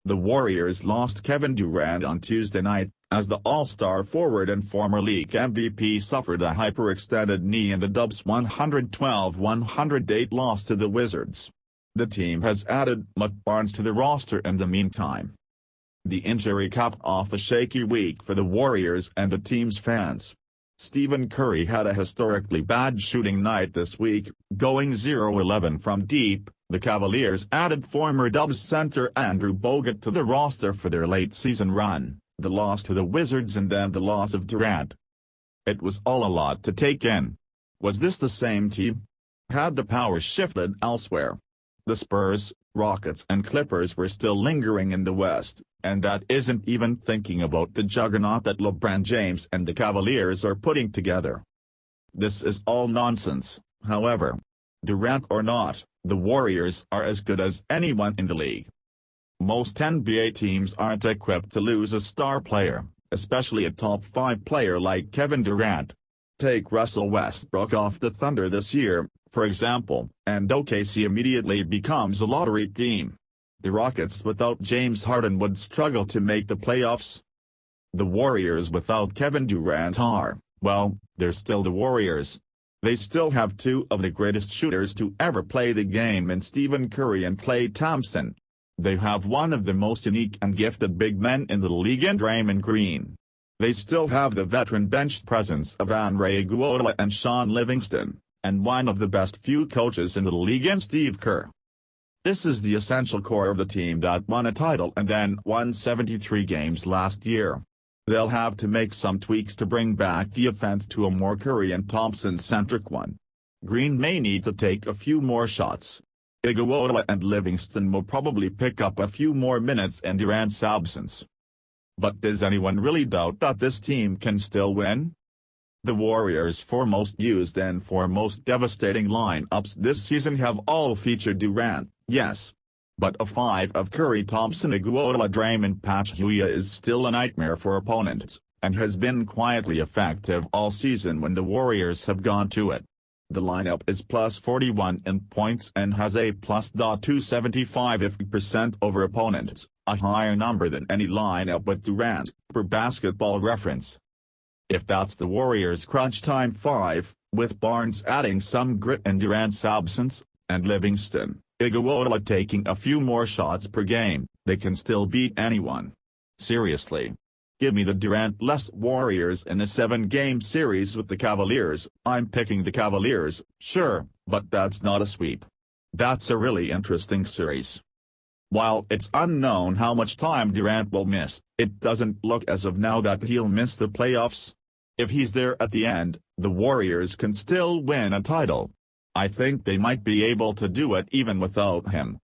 The Warriors lost Kevin Durant on Tuesday night, as the All-Star forward and former league MVP suffered a hyperextended knee in the Dubs' 112-108 loss to the Wizards. The team has added Matt Barnes to the roster in the meantime. The injury capped off a shaky week for the Warriors and the team's fans. Stephen Curry had a historically bad shooting night this week, going 0-11 from deep. The Cavaliers added former Dubs center Andrew Bogut to the roster for their late-season run, the loss to the Wizards and then the loss of Durant. It was all a lot to take in. Was this the same team? Had the power shifted elsewhere? The Spurs, Rockets and Clippers were still lingering in the West, and that isn't even thinking about the juggernaut that LeBron James and the Cavaliers are putting together. This is all nonsense, however. Durant or not, the Warriors are as good as anyone in the league. Most NBA teams aren't equipped to lose a star player, especially a top-5 player like Kevin Durant. Take Russell Westbrook off the Thunder this year, for example, and OKC immediately becomes a lottery team. The Rockets without James Harden would struggle to make the playoffs. The Warriors without Kevin Durant are, well, they're still the Warriors. They still have two of the greatest shooters to ever play the game in Stephen Curry and Klay Thompson. They have one of the most unique and gifted big men in the league in Draymond Green. They still have the veteran bench presence of Andre Iguodala and Sean Livingston, and one of the best few coaches in the league in Steve Kerr. This is the essential core of the team that won a title and then won 73 games last year. They'll have to make some tweaks to bring back the offense to a more Curry and Thompson-centric one. Green may need to take a few more shots. Iguodala and Livingston will probably pick up a few more minutes in Durant's absence. But does anyone really doubt that this team can still win? The Warriors' four most used and four most devastating lineups this season have all featured Durant, yes. But a five of Curry, Thompson, Iguodala, Draymond, Pachulia is still a nightmare for opponents, and has been quietly effective all season when the Warriors have gone to it. The lineup is plus 41 in points and has a plus .275 efficiency over opponents, a higher number than any lineup with Durant, per Basketball Reference. If that's the Warriors' crunch time five, with Barnes adding some grit in Durant's absence, and Livingston, Iguodala taking a few more shots per game, they can still beat anyone. Seriously. Give me the Durant-less Warriors in a 7-game series with the Cavaliers. I'm picking the Cavaliers, sure, but that's not a sweep. That's a really interesting series. While it's unknown how much time Durant will miss, it doesn't look as of now that he'll miss the playoffs. If he's there at the end, the Warriors can still win a title. I think they might be able to do it even without him.